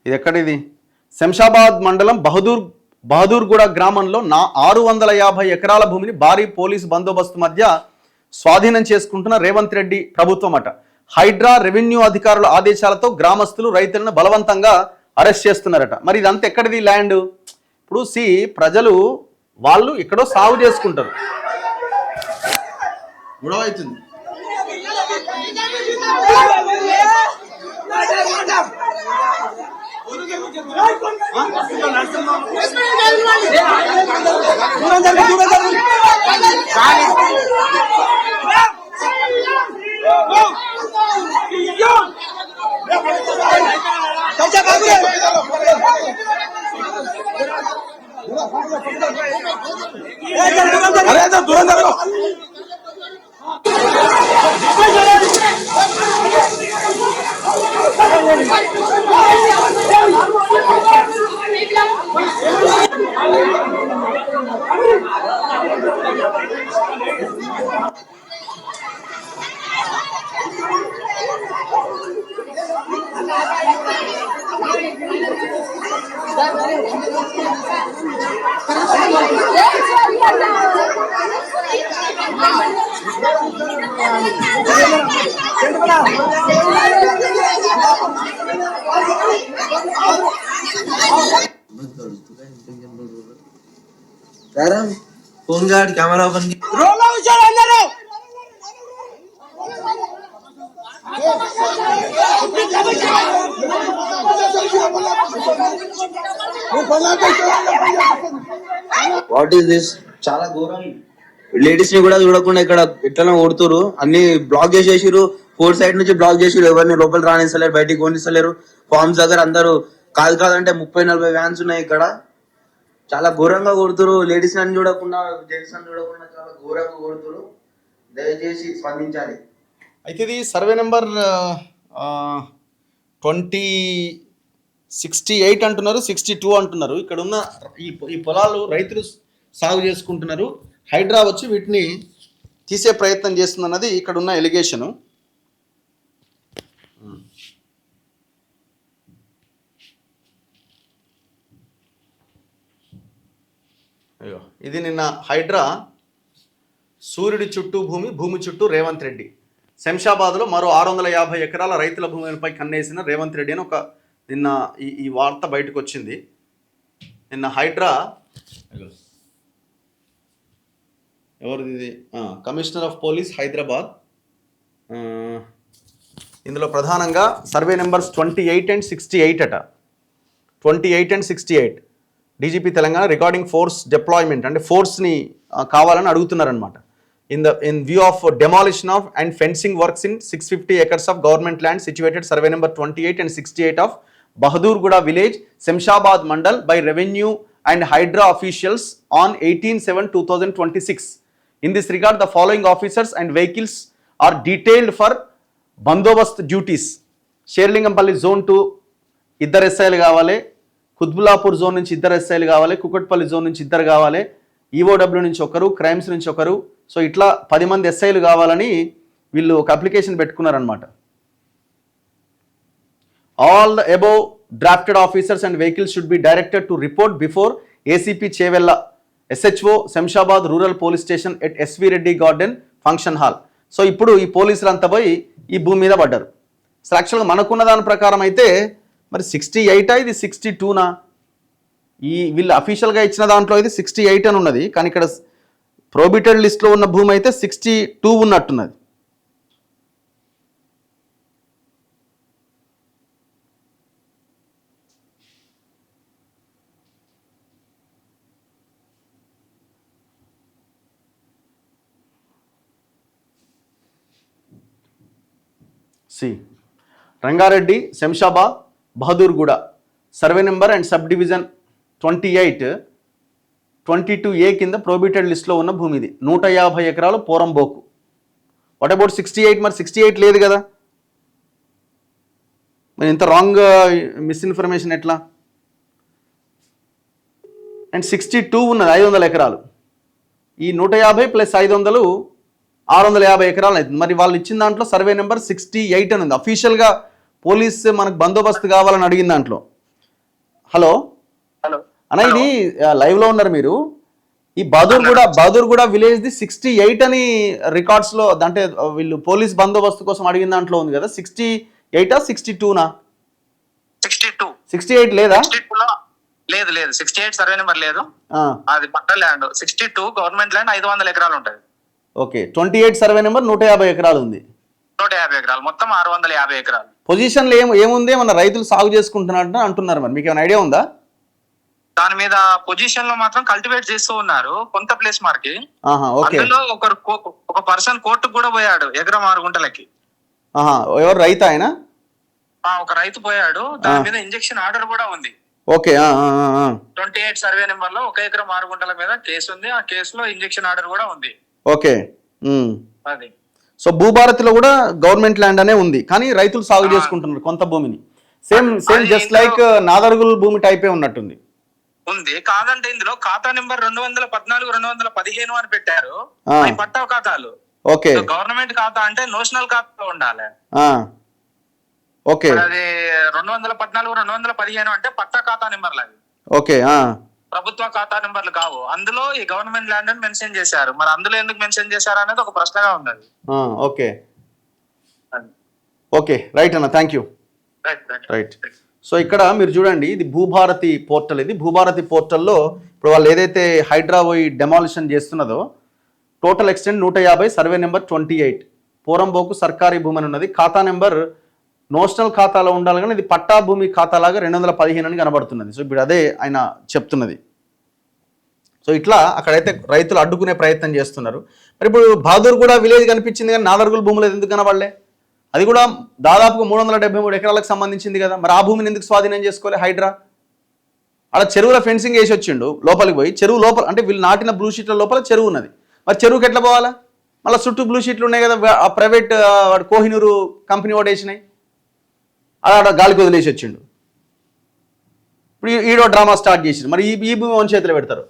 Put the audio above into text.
ఇది ఎక్కడిది? శంషాబాద్ మండలం బహదూర్గూడ గ్రామంలో 650 ఎకరాల భూమిని భారీ పోలీసు బందోబస్తు మధ్య స్వాధీనం చేసుకుంటున్న రేవంత్ రెడ్డి ప్రభుత్వం అట. హైడ్రా రెవెన్యూ అధికారుల ఆదేశాలతో గ్రామస్తులు రైతులను బలవంతంగా అరెస్ట్ చేస్తున్నారట. మరి ఇదంతా ఎక్కడిది ల్యాండ్? ఇప్పుడు ప్రజలు వాళ్ళు ఎక్కడో సాగు చేసుకుంటారు, గొడవ అవుతుంది. Phone guard camera open what is this? చాలా ఘోరం. లేడీస్ ని కూడా చూడకుండా ఇక్కడ ఎట్లా కొడుతురు, అన్ని బ్లాక్ చేసేసారు. 4 సైడ్ నుంచి బ్లాక్ చేసారు, ఎవరిని లోపల రానిస్తలేరు, బయటికి కొనిస్తలేరు. ఫార్మ్స్ దగ్గర అందరూ కాదంటే 30-40 వ్యాన్స్ ఉన్నాయి ఇక్కడ. చాలా ఘోరంగా కొడుతురు. లేడీస్ అని చూడకుండా, జెంట్స్ అని చూడకుండా చాలా ఘోరంగా కొడుతురు. దయచేసి స్పందించాలి. అయితే ఇది సర్వే నెంబర్ 2068 అంటున్నారు, 62 అంటున్నారు. ఇక్కడ ఉన్న ఈ పొలాలు రైతులు సాగు చేసుకుంటున్నారు. హైడ్రా వచ్చి వీటిని తీసే ప్రయత్నం చేస్తుందన్నది ఇక్కడ ఉన్న ఎలిగేషను. అయ్యో, ఇది నిన్న హైడ్రా సూర్యుడి చుట్టూ భూమి చుట్టూ రేవంత్ రెడ్డి. శంషాబాద్లో మరో 650 ఎకరాల రైతుల భూమిపై కన్నేసిన రేవంత్ రెడ్డి అని నిన్న ఈ వార్త బయటకు వచ్చింది. నిన్న హైడ్రా ఎవరిది ఇది? Commissioner of police Hyderabad. ఇందులో ప్రధానంగా సర్వే నెంబర్స్ 28 and 68 అట. 28 and 68 DGP Telangana recording force deployment, అంటే ఫోర్స్ని కావాలని అడుగుతున్నారనమాట. in view of demolition of and fencing works in 650 acres of government land situated survey number 28 and 68 of Bahadurguda village, Semshabad Mandal by revenue and Hydra officials on 18/7/2026. In this regard, the following officers and vehicles are detailed for bandobast duties. Sherlingampalli zone 2 ఇద్దరు ఎస్ఐలు కావాలి, Quthbullapur zone నుంచి ఇద్దరు ఎస్ఐలు కావాలి, Kukatpally zone నుంచి ఇద్దరు కావాలి, ఈఓడబ్ల్యూ నుంచి ఒకరు, క్రైమ్స్ నుంచి ఒకరు. సో ఇట్లా 10 మంది ఎస్ఐలు కావాలని వీళ్ళు ఒక అప్లికేషన్ పెట్టుకున్నారనమాట. All the above drafted officers and vehicles should be directed to report before ACP Chevella, SHO Shamshabad rural police station at SV Reddy garden function hall. So ఇప్పుడు ఈ పోలీసులు అంతా పోయి ఈ భూమి మీద పడ్డారు. సో యాక్చువల్గా మనకున్న దాని ప్రకారం అయితే మరి 68 ఇది 62నా? వీళ్ళు అఫీషియల్గా ఇచ్చిన దాంట్లో ఇది 68 అని ఉన్నది, కానీ ఇక్కడ ప్రోబిటెడ్ లిస్ట్లో ఉన్న భూమి అయితే 62 ఉన్నట్టున్నది. Rangareddy, Shamshabad, Bahadurguda survey number and sub division 28 22A కింద ప్రోబిటెడ్ లిస్ట్లో ఉన్న భూమి ఇది. 150 ఎకరాలు పోరంబోకు. What about 68? మరి 68 లేదు కదా, మరి ఇంత రాంగ్ మిస్ఇన్ఫర్మేషన్ ఎట్లా? అండ్ 62 ఉన్నది 500 ఎకరాలు. ఈ 150 + 500 650 ఎకరాలు అవుతుంది. మరి వాళ్ళు ఇచ్చిన దాంట్లో సర్వే నెంబర్ 68 అని ఉంది. అఫీషియల్గా పోలీస్ మనకు బందోబస్తు కావాలని అడిగిన దాంట్లో హలో హలో అన్న, ఇది లైవ్ లో ఉన్నారు మీరు. ఈ బహదూర్గూడ విలేజ్ ది 68 అని రికార్డ్స్ లో, అంటే వీళ్ళు పోలీస్ బందోబస్తు కోసం అడిగిన దాంట్లో ఉంది కదా, 68 62నా? 62 68 లేదా? 62 లో లేదు 68 సర్వే నెంబర్ లేదు, అది పట్ట ల్యాండ్. 62 గవర్నమెంట్ ల్యాండ్ 500 ఎకరాలు ఉంటది. ఓకే, 28 సర్వే నెంబర్ 150 ఎకరాలు ఉంది. 150 ఎకరాలు, మొత్తం 650 ఎకరాలు. పొజిషన్ లో ఏముంది, మన రైతులు సాగు చేసుకుంటున్నట్టు అంటున్నారు, మరి మీకు ఏమైనా ఐడియా ఉందా? దాని మీద పొజిషన్ లో మాత్రం కల్టివేట్ చేస్తూ ఉన్నారు కొంత ప్లేస్ మార్కి. ఓకే. అందులో ఒక పర్సన్ కోర్టుకు కూడా పోయాడు ఎకరం 6 గుంటలకి. ఎవరు, రైతు ఆయన? ఒక రైతు పోయాడు, దాని మీద ఇంజెక్షన్ ఆర్డర్ కూడా ఉంది. ఓకే. 28 సర్వే నెంబర్ లో 1 ఎకరం 6 గుంటల మీద కేసు ఉంది, ఆ కేసులో ఇంజెక్షన్ ఆర్డర్ కూడా ఉంది. ఓకే. అది సో భూభారతిలో కూడా గవర్నమెంట్ ల్యాండ్ అనే ఉంది, కానీ రైతులు సాగు చేసుకుంటున్నారు కొంత భూమిని. సేమ్ జస్ట్ లైక్ నాదర్గుల్ భూమి టైపే ఉన్నట్టుంది. ఉంది కాదంటే ఇందులో ఖాతా నెంబర్ 214 215 అని పెట్టారు, అవి పట్టా ఖాతాలు. ఓకే. గవర్నమెంట్ ఖాతా అంటే నోషనల్ ఖాతాలో ఉండాలి. ఓకే. అది 214 215 అంటే పట్టా ఖాతా నెంబర్లు అవి. ఓకే. ప్రభుత్వ ఖాతా నెంబర్లు కావు. అందులో ఈ గవర్నమెంట్ ల్యాండ్ అని మెన్షన్ చేశారు, మరి అందులో ఎందుకు మెన్షన్ చేశారు అనేది ఒక ప్రశ్నగా ఉన్నది. ఓకే. ఓకే, రైట్ అన్న, థ్యాంక్ యూ. రైట్. సో ఇక్కడ మీరు చూడండి, ఇది భూభారతి పోర్టల్. ఇది భూభారతి పోర్టల్లో ఇప్పుడు వాళ్ళు ఏదైతే హైడ్రా పోయి డెమాలిషన్ చేస్తున్నదో, టోటల్ ఎక్స్టెంట్ 150, సర్వే నెంబర్ 28, పోరంబోకు సర్కారీ భూమి అని ఉన్నది. ఖాతా నెంబర్ నోషనల్ ఖాతాలో ఉండాలి, కానీ ఇది పట్టా భూమి ఖాతాలాగా 215 అని కనబడుతున్నది. సో ఇప్పుడు అదే ఆయన చెప్తున్నది. సో ఇట్లా అక్కడైతే రైతులు అడ్డుకునే ప్రయత్నం చేస్తున్నారు. మరి ఇప్పుడు బహదూర్గూడ విలేజ్ కనిపించింది, కానీ నాదర్గుల్ భూములు ఎందుకు కనబడలే? అది కూడా దాదాపుగా 373 ఎకరాలకు సంబంధించింది కదా, మరి ఆ భూమిని ఎందుకు స్వాధీనం చేసుకోవాలి హైడ్రా? అలా చెరువుల ఫెన్సింగ్ వేసి వచ్చిండు లోపలికి పోయి, చెరువు లోపల అంటే వీళ్ళు నాటిన బ్లూ షీట్ల లోపల చెరువు ఉన్నది, మరి చెరువుకి ఎట్లా పోవాలా? మళ్ళీ చుట్టూ బ్లూ షీట్లు ఉన్నాయి కదా, ఆ ప్రైవేట్ కోహినూరు కంపెనీ వాడు వేసినాయి, అలా గాలికి వదిలేసి వచ్చిండు. ఇప్పుడు ఈడో డ్రామా స్టార్ట్ చేసిండు, మరి ఈ భూమి వన్ చేతిలో పెడతారు.